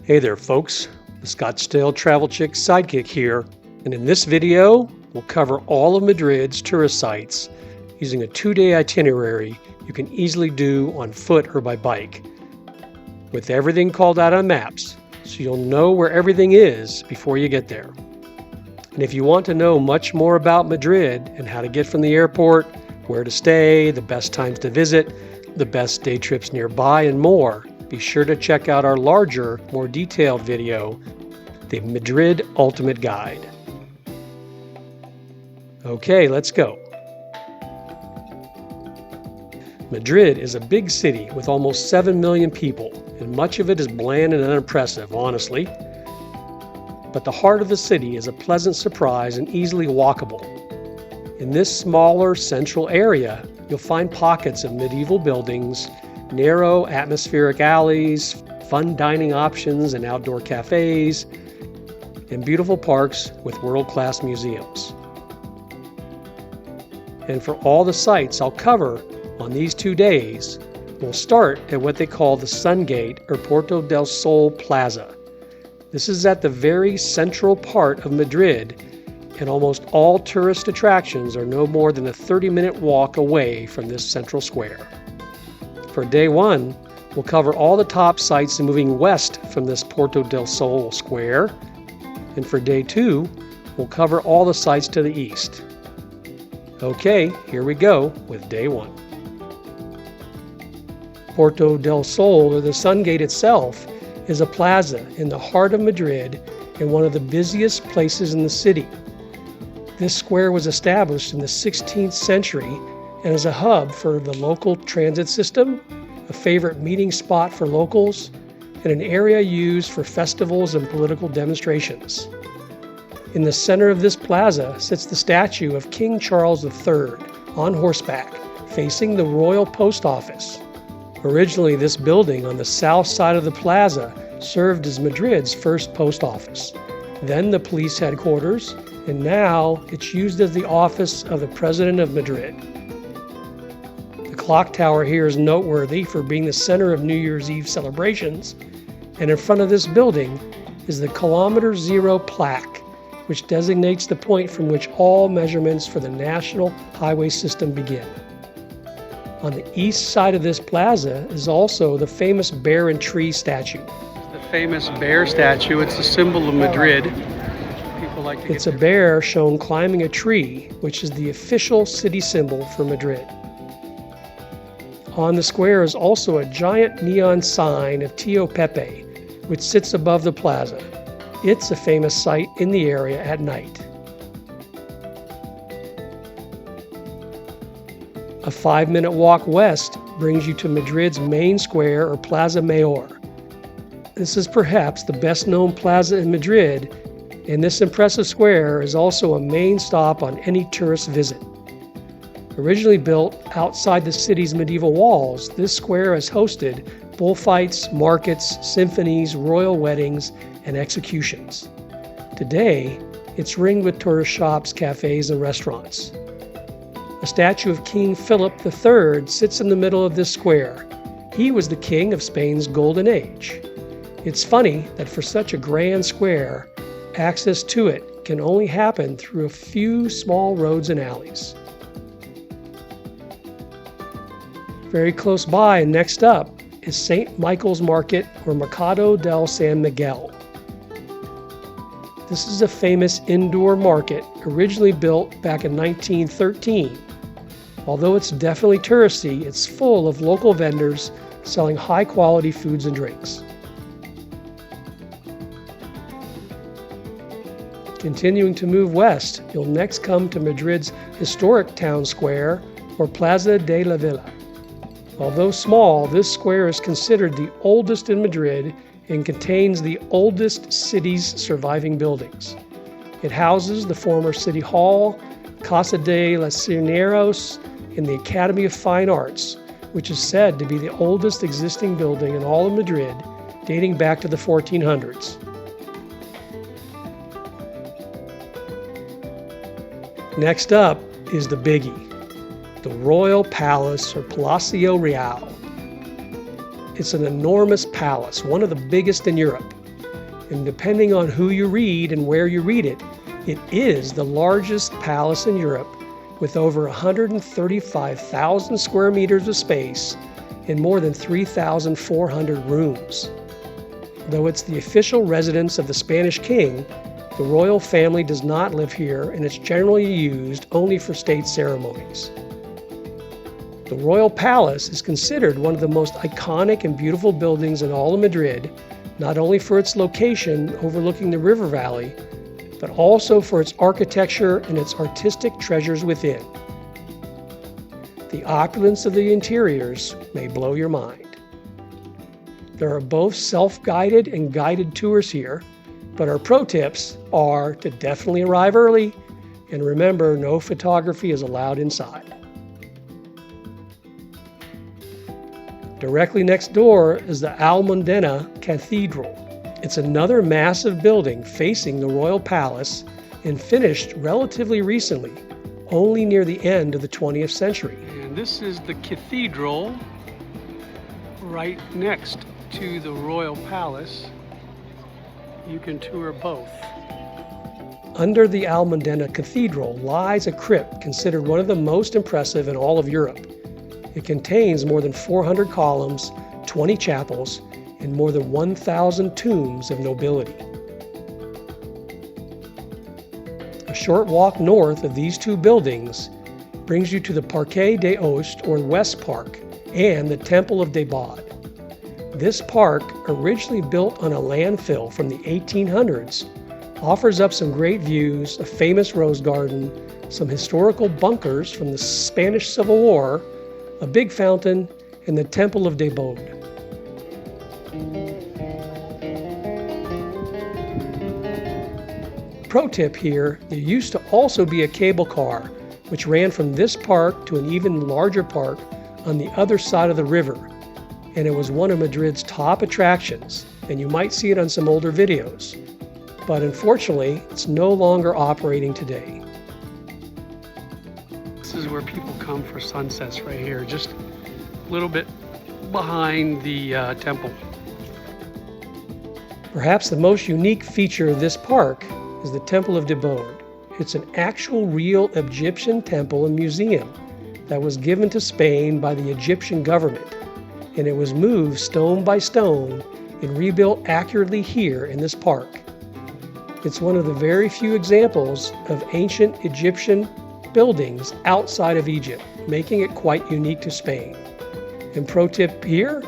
Hey there folks, the Scottsdale Travel Chick Sidekick here, and in this video we'll cover all of Madrid's tourist sites using a 2-day itinerary you can easily do on foot or by bike, with everything called out on maps so you'll know where everything is before you get there. And if you want to know much more about Madrid and how to get from the airport, where to stay, the best times to visit, the best day trips nearby, and more, be sure to check out our larger, more detailed video, the Madrid Ultimate Guide. Okay, let's go. Madrid is a big city with almost 7 million people, and much of it is bland and unimpressive, honestly. But the heart of the city is a pleasant surprise and easily walkable. In this smaller central area, you'll find pockets of medieval buildings, narrow atmospheric alleys, fun dining options and outdoor cafes, and beautiful parks with world-class museums. And for all the sites I'll cover on these 2 days, we'll start at what they call the Sun Gate or Puerto del Sol Plaza. This is at the very central part of Madrid, and almost all tourist attractions are no more than a 30-minute walk away from this central square. For day 1, we'll cover all the top sites moving west from this Puerto del Sol square, and for day 2, we'll cover all the sites to the east. Okay, here we go with day 1. Puerto del Sol, or the Sun Gate itself, is a plaza in the heart of Madrid and one of the busiest places in the city. This square was established in the 16th century and is a hub for the local transit system, a favorite meeting spot for locals, and an area used for festivals and political demonstrations. In the center of this plaza sits the statue of King Charles III on horseback, facing the Royal Post Office. Originally, this building on the south side of the plaza served as Madrid's first post office, then the police headquarters, and now it's used as the office of the President of Madrid. The clock tower here is noteworthy for being the center of New Year's Eve celebrations, and in front of this building is the Kilometer Zero plaque, which designates the point from which all measurements for the national highway system begin. On the east side of this plaza is also the famous bear and tree statue. The famous bear statue, it's a symbol of Madrid. It's a bear shown climbing a tree, which is the official city symbol for Madrid. On the square is also a giant neon sign of Tío Pepe, which sits above the plaza. It's a famous sight in the area at night. A 5-minute walk west brings you to Madrid's main square, or Plaza Mayor. This is perhaps the best-known plaza in Madrid, and this impressive square is also a main stop on any tourist visit. Originally built outside the city's medieval walls, this square has hosted bullfights, markets, symphonies, royal weddings, and executions. Today, it's ringed with tourist shops, cafes, and restaurants. A statue of King Philip III sits in the middle of this square. He was the king of Spain's golden age. It's funny that for such a grand square, access to it can only happen through a few small roads and alleys. Very close by and next up is St. Michael's Market, or Mercado del San Miguel. This is a famous indoor market originally built back in 1913. Although it's definitely touristy, it's full of local vendors selling high-quality foods and drinks. Continuing to move west, you'll next come to Madrid's historic town square, or Plaza De La Villa. Although small, this square is considered the oldest in Madrid and contains the oldest city's surviving buildings. It houses the former City Hall, Casa de los Cineros, and the Academy of Fine Arts, which is said to be the oldest existing building in all of Madrid, dating back to the 1400s. Next up is the biggie, the Royal Palace, or Palacio Real. It's an enormous palace, one of the biggest in Europe. and depending on who you read and where you read it, it is the largest palace in Europe with over 135,000 square meters of space and more than 3,400 rooms. Though it's the official residence of the Spanish king, the royal family does not live here, and it's generally used only for state ceremonies. The Royal Palace is considered one of the most iconic and beautiful buildings in all of Madrid, not only for its location overlooking the river valley, but also for its architecture and its artistic treasures within. The opulence of the interiors may blow your mind. There are both self-guided and guided tours here, but our pro tips are to definitely arrive early, and remember, no photography is allowed inside. Directly next door is the Almudena Cathedral. It's another massive building facing the Royal Palace and finished relatively recently, only near the end of the 20th century. And this is the cathedral right next to the Royal Palace. You can tour both. Under the Almudena Cathedral lies a crypt considered one of the most impressive in all of Europe. It contains more than 400 columns, 20 chapels, and more than 1,000 tombs of nobility. A short walk north of these two buildings brings you to the Parque Del Oeste, or West Park, and the Temple Debod. This park, originally built on a landfill from the 1800s, offers up some great views, a famous rose garden, some historical bunkers from the Spanish Civil War, a big fountain, and the Temple Debod. Pro tip here, there used to also be a cable car which ran from this park to an even larger park on the other side of the river, and it was one of Madrid's top attractions, and you might see it on some older videos. But unfortunately, it's no longer operating today. This is where people come for sunsets right here, just a little bit behind the temple. Perhaps the most unique feature of this park is the Temple Debod. It's an actual real Egyptian temple and museum that was given to Spain by the Egyptian government, and it was moved stone by stone and rebuilt accurately here in this park. It's one of the very few examples of ancient Egyptian buildings outside of Egypt, making it quite unique to Spain. And pro tip here,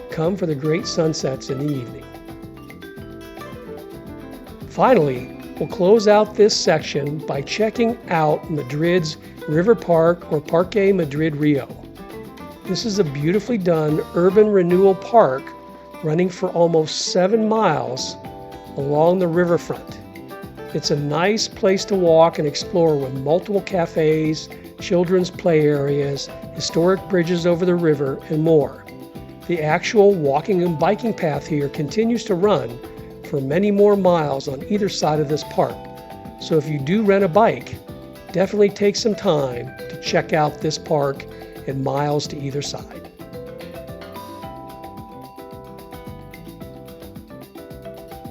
come for the great sunsets in the evening. Finally, we'll close out this section by checking out Madrid's River Park, or Parque Madrid Rio. This is a beautifully done urban renewal park running for almost 7 miles along the riverfront. It's a nice place to walk and explore with multiple cafes, children's play areas, historic bridges over the river, and more. The actual walking and biking path here continues to run for many more miles on either side of this park. So if you do rent a bike, definitely take some time to check out this park and miles to either side.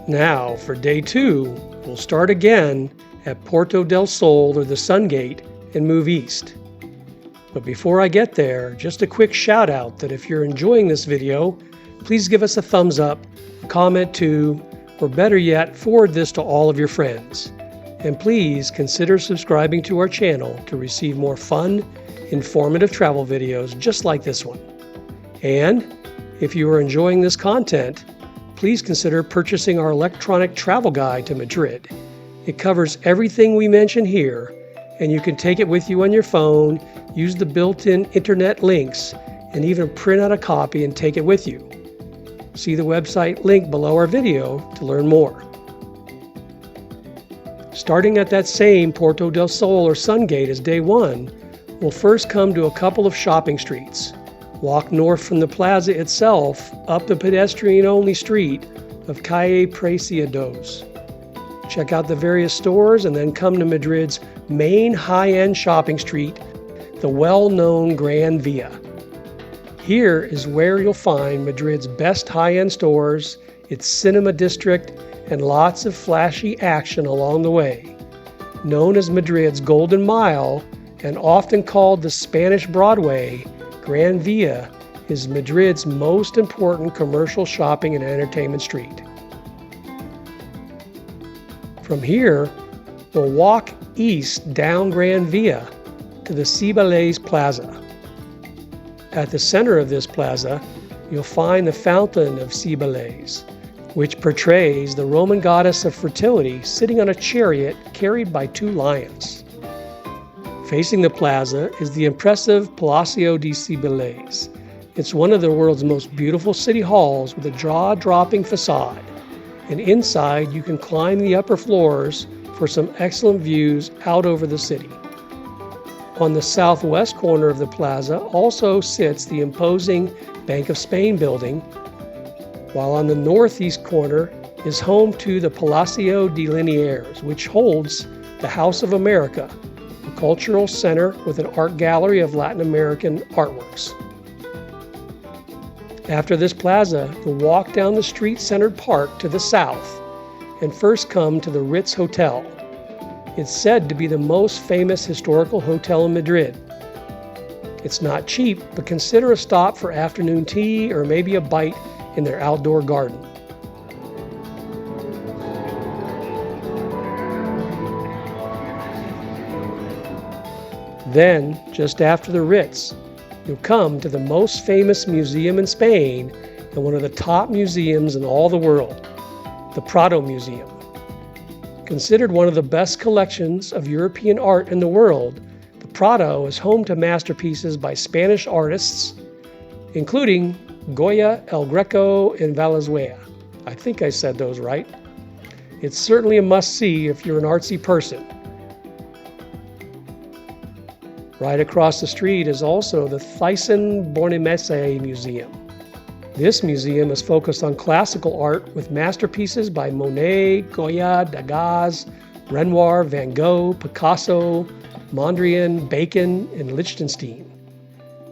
Now for day 2, we'll start again at Puerto del Sol, or the Sun Gate, and move east. But before I get there, just a quick shout out that if you're enjoying this video, please give us a thumbs up, comment too, or better yet, forward this to all of your friends. And please consider subscribing to our channel to receive more fun, informative travel videos just like this one. And if you are enjoying this content, please consider purchasing our electronic travel guide to Madrid. It covers everything we mention here, and you can take it with you on your phone, use the built-in internet links, and even print out a copy and take it with you. See the website link below our video to learn more. Starting at that same Puerto del Sol, or Sun Gate, as day 1, we'll first come to a couple of shopping streets. Walk north from the plaza itself up the pedestrian-only street of Calle Preciados. Check out the various stores and then come to Madrid's main high-end shopping street, the well-known Gran Via. Here is where you'll find Madrid's best high-end stores its cinema district, and lots of flashy action along the way. Known as Madrid's Golden Mile and often called the Spanish Broadway, Gran Via is Madrid's most important commercial shopping and entertainment street. From here, we'll walk east down Gran Via to the Cibeles Plaza. At the center of this plaza, you'll find the Fountain of Cibeles, which portrays the Roman goddess of fertility sitting on a chariot carried by two lions. Facing the plaza is the impressive Palacio de Cibeles. It's one of the world's most beautiful city halls with a jaw-dropping facade, and inside you can climb the upper floors for some excellent views out over the city. On the southwest corner of the plaza also sits the imposing Bank of Spain building, while on the northeast corner is home to the Palacio de Liniers, which holds the House of America, a cultural center with an art gallery of Latin American artworks. After this plaza, you'll walk down the street-centered park to the south and first come to the Ritz Hotel. It's said to be the most famous historical hotel in Madrid. It's not cheap, but consider a stop for afternoon tea or maybe a bite in their outdoor garden. Then, just after the Ritz, you'll come to the most famous museum in Spain and one of the top museums in all the world, the Prado Museum. Considered one of the best collections of European art in the world, the Prado is home to masterpieces by Spanish artists, including Goya, El Greco, and Valenzuela. I think I said those right. It's certainly a must-see if you're an artsy person. Right across the street is also the Thyssen Bornemisza Museum. This museum is focused on classical art with masterpieces by Monet, Goya, Degas, Renoir, Van Gogh, Picasso, Mondrian, Bacon, and Lichtenstein,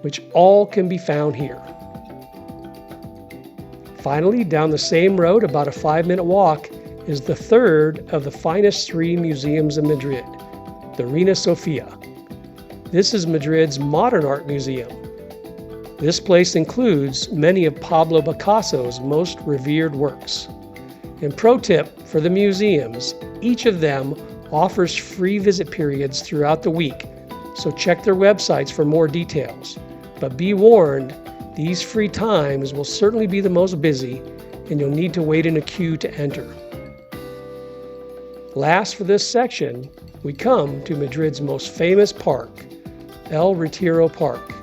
which all can be found here. Finally, down the same road, about a 5-minute walk, is the third of the finest 3 museums in Madrid, the Reina Sofia. This is Madrid's modern art museum. This place includes many of Pablo Picasso's most revered works. And pro tip for the museums, each of them offers free visit periods throughout the week, so check their websites for more details. But be warned, these free times will certainly be the most busy, and you'll need to wait in a queue to enter. Last for this section, we come to Madrid's most famous park, El Retiro Park.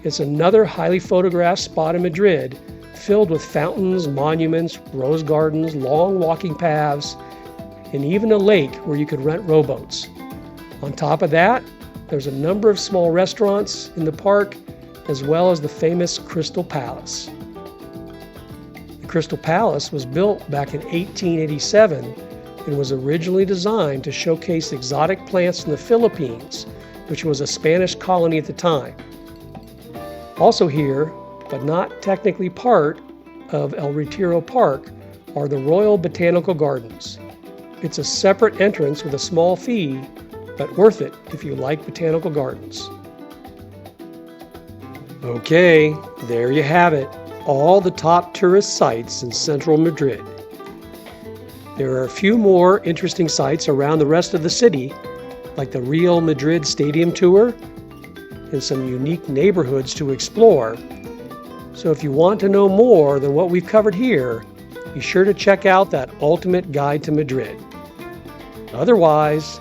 It's another highly photographed spot in Madrid, filled with fountains, monuments, rose gardens, long walking paths, and even a lake where you could rent rowboats. On top of that, there's a number of small restaurants in the park, as well as the famous Crystal Palace. The Crystal Palace was built back in 1887 and was originally designed to showcase exotic plants from the Philippines, which was a Spanish colony at the time. Also here, but not technically part of El Retiro Park, are the Royal Botanical Gardens. It's a separate entrance with a small fee, but worth it if you like botanical gardens. Okay, there you have it, all the top tourist sites in central Madrid. There are a few more interesting sites around the rest of the city, like the Real Madrid Stadium Tour, and some unique neighborhoods to explore. So if you want to know more than what we've covered here, be sure to check out that Ultimate Guide to Madrid. Otherwise,